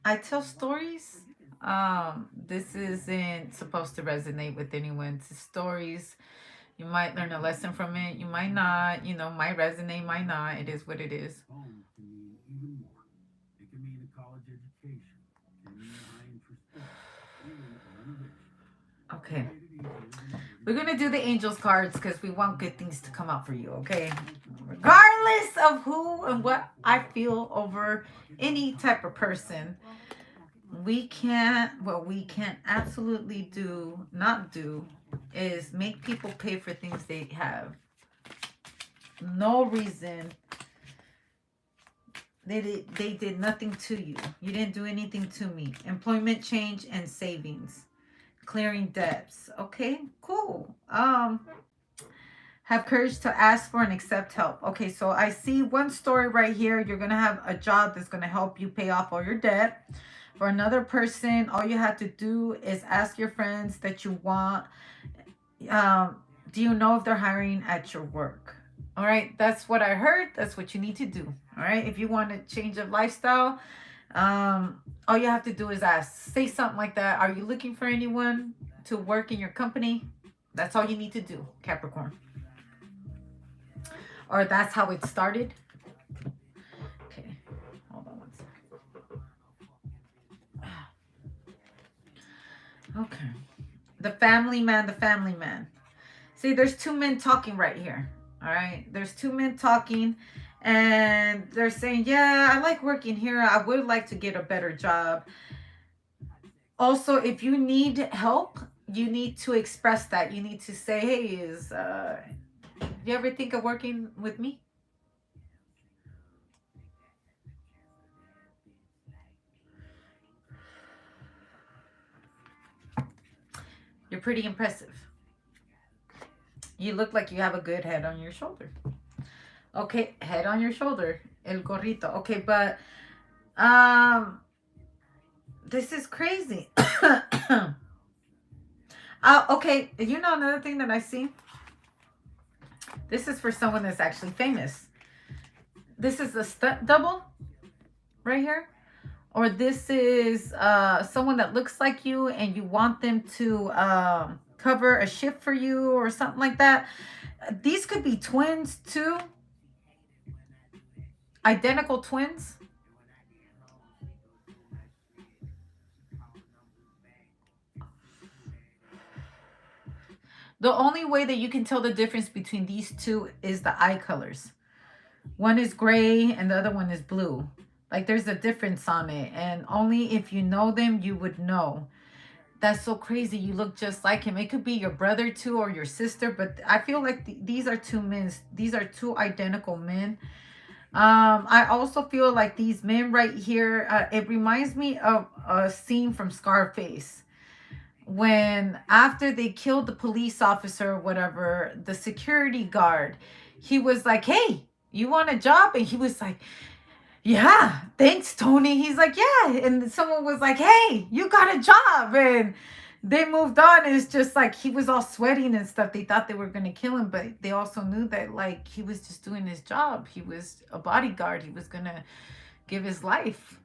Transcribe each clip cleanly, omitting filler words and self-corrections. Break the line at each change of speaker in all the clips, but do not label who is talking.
I tell stories. This isn't supposed to resonate with anyone. It's stories. You might learn a lesson from it. You might not. Might resonate, might not. It is what it is. Okay. We're going to do the angels cards because we want good things to come out for you, okay? Regardless of who and what I feel over any type of person, what we can absolutely not do, is make people pay for things they have. No reason. They did nothing to you. You didn't do anything to me. Employment change and savings. Clearing debts. Okay, cool. Have courage to ask for and accept help. Okay, so I see one story right here. You're going to have a job that's going to help you pay off all your debt. For another person, all you have to do is ask your friends that you want. Do you know if they're hiring at your work? All right, that's what I heard. That's what you need to do. All right, if you want a change of lifestyle, all you have to do is ask. Say something like that. Are you looking for anyone to work in your company? That's all you need to do, Capricorn. Or that's how it started. Okay, hold on one second. Okay. The family man. See, there's two men talking right here. All right. There's two men talking. And they're saying, yeah, I like working here. I would like to get a better job. Also, if you need help, you need to express that. You need to say, hey, do you ever think of working with me? You're pretty impressive. You look like you have a good head on your shoulder. Okay, head on your shoulder. El gorrito. Okay, but this is crazy. Okay, another thing that I see. This is for someone that's actually famous. This is a stunt double right here. Or this is someone that looks like you and you want them to cover a shift for you or something like that. These could be twins too. Identical twins. The only way that you can tell the difference between these two is the eye colors. One is gray and the other one is blue. Like there's a difference on it. And only if you know them, you would know. That's so crazy. You look just like him. It could be your brother too or your sister. But I feel like these are two men. These are two identical men. I also feel like these men right here, it reminds me of a scene from Scarface. When after they killed the police officer or whatever, the security guard, he was like, hey, you want a job? And he was like, yeah, thanks, Tony. He's like, yeah. And someone was like, hey, you got a job. And they moved on. And it's just like he was all sweating and stuff. They thought they were going to kill him, but they also knew that like he was just doing his job. He was a bodyguard. He was going to give his life.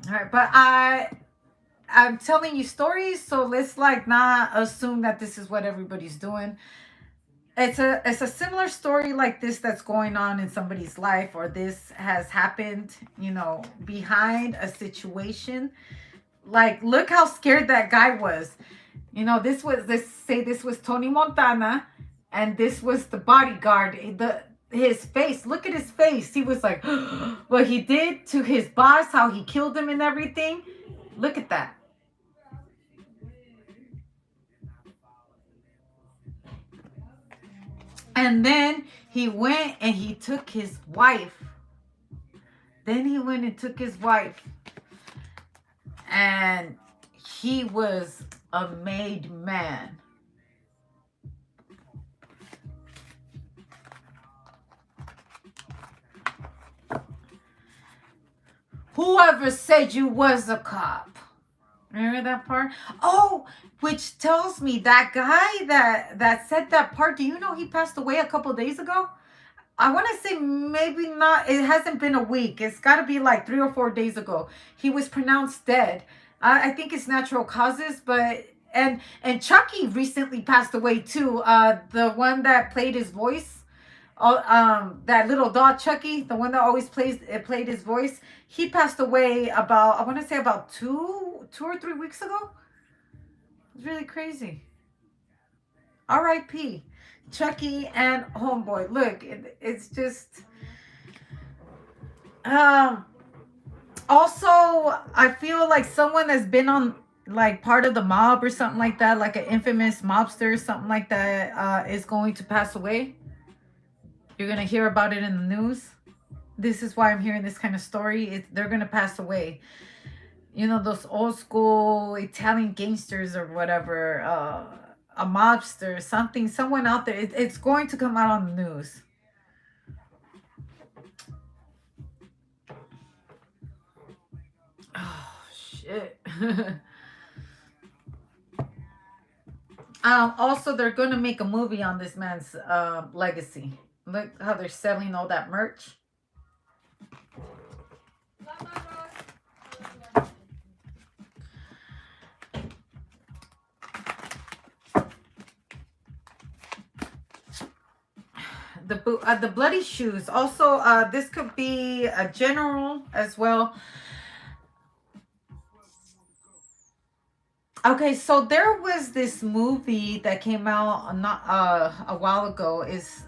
All right, but I'm telling you stories, so let's like not assume that this is what everybody's doing. It's a similar story like this that's going on in somebody's life, or this has happened, behind a situation. Like, look how scared that guy was. This was Tony Montana, and this was the bodyguard. His face, look at his face. He was like, what he did to his boss, how he killed him and everything. Look at that. And then he went and he took his wife. And he was a made man. Whoever said you was a cop? Remember that part? Oh, Which tells me that guy that said that part, do you know he passed away a couple days ago? I want to say maybe not. It hasn't been a week. It's got to be like 3 or 4 days ago. He was pronounced dead. I think it's natural causes, but and Chucky recently passed away too. The one that played his voice, that little dog Chucky, the one that always played his voice. He passed away about, I want to say about 2 or 3 weeks ago. It's really crazy. R.I.P. Chucky and Homeboy. Look, it's just. Um. Also, I feel like someone that's been on like part of the mob or something like that, like an infamous mobster or something like that, is going to pass away. You're gonna hear about it in the news. This is why I'm hearing this kind of story. They're gonna pass away. You know, those old school Italian gangsters or whatever, a mobster, something, someone out there. It's going to come out on the news. Oh shit. Also, they're gonna make a movie on this man's legacy. Look how they're selling all that merch. The bloody shoes. Also, this could be a general as well. Okay, so there was this movie that came out not a while ago. It's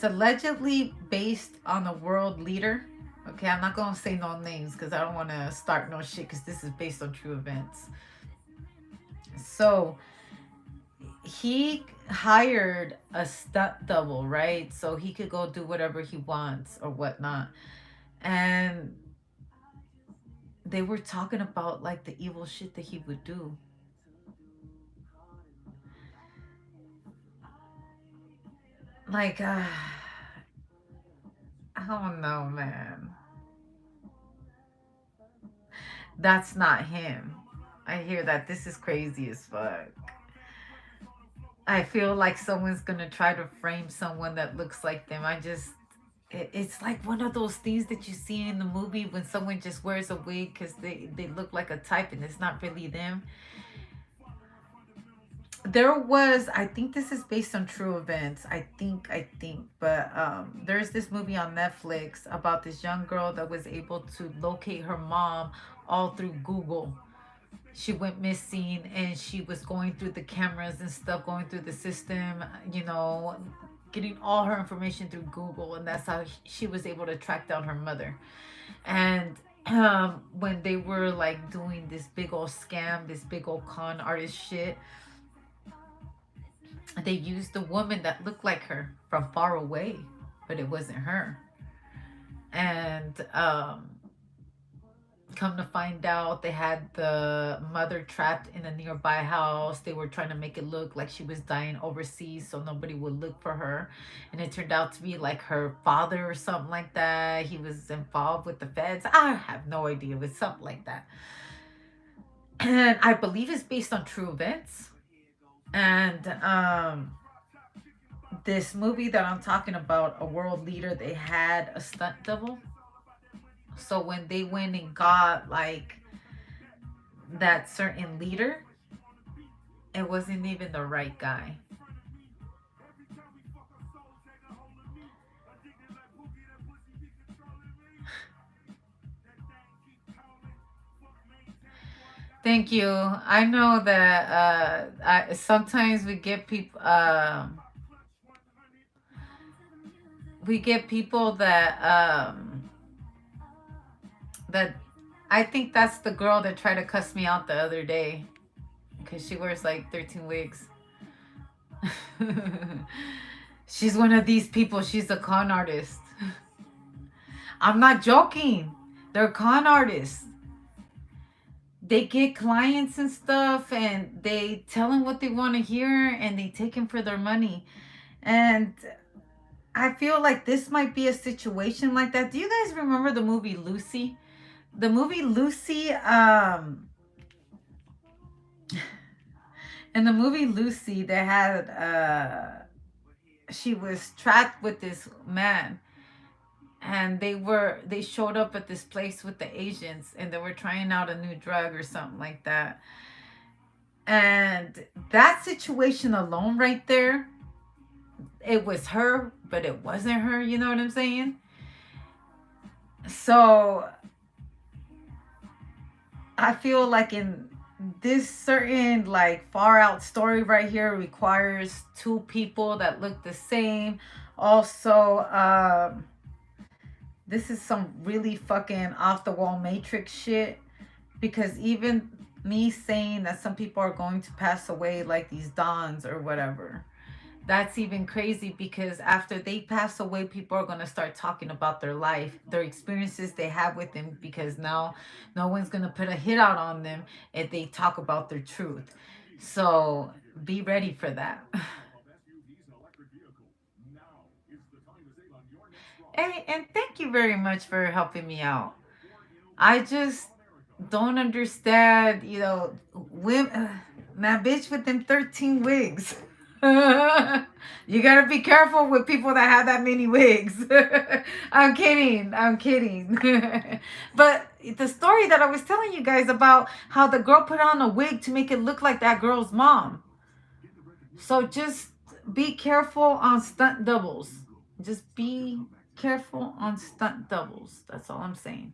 allegedly based on a world leader. Okay, I'm not gonna say no names because I don't want to start no shit because this is based on true events. So he hired a stunt double, right? So he could go do whatever he wants or whatnot. And they were talking about like the evil shit that he would do. Like, I don't know, man. That's not him. I hear that. This is crazy as fuck. I feel like someone's gonna try to frame someone that looks like them. It's like one of those things that you see in the movie when someone just wears a wig because they look like a type and it's not really them. There was, I think this is based on true events. I think, but there's this movie on Netflix about this young girl that was able to locate her mom all through Google. She went missing and she was going through the cameras and stuff, going through the system, getting all her information through Google, and that's how she was able to track down her mother. And when they were like doing this big old scam, this big old con artist shit, they used a woman that looked like her from far away, but it wasn't her. And come to find out, they had the mother trapped in a nearby house. They were trying to make it look like she was dying overseas so nobody would look for her, and it turned out to be like her father or something like that. He was involved with the feds. I have no idea. It was something like that, and I believe it's based on true events. And this movie that I'm talking about, a world leader, they had a stunt double. So when they went and got like that certain leader, it wasn't even the right guy. Thank you. I know that sometimes we get people that I think that's the girl that tried to cuss me out the other day because she wears like 13 wigs. She's one of these people. She's a con artist. I'm not joking. They're con artists. They get clients and stuff and they tell them what they want to hear and they take them for their money. And I feel like this might be a situation like that. Do you guys remember the movie Lucy? The movie Lucy, In the movie Lucy, they had she was trapped with this man, and they showed up at this place with the Asians, and they were trying out a new drug or something like that. And that situation alone right there, it was her, but it wasn't her, you know what I'm saying? So I feel like in this certain like far out story right here requires two people that look the same. Also, this is some really fucking off the wall matrix shit, because even me saying that some people are going to pass away like these dons or whatever, that's even crazy, because after they pass away, people are going to start talking about their life, their experiences they have with them, because now no one's going to put a hit out on them if they talk about their truth. So be ready for that. Hey, and thank you very much for helping me out. I just don't understand, women, that bitch with them 13 wigs. You gotta be careful with people that have that many wigs. I'm kidding. I'm kidding. But the story that I was telling you guys about how the girl put on a wig to make it look like that girl's mom. So just be careful on stunt doubles. Just be careful on stunt doubles. That's all I'm saying.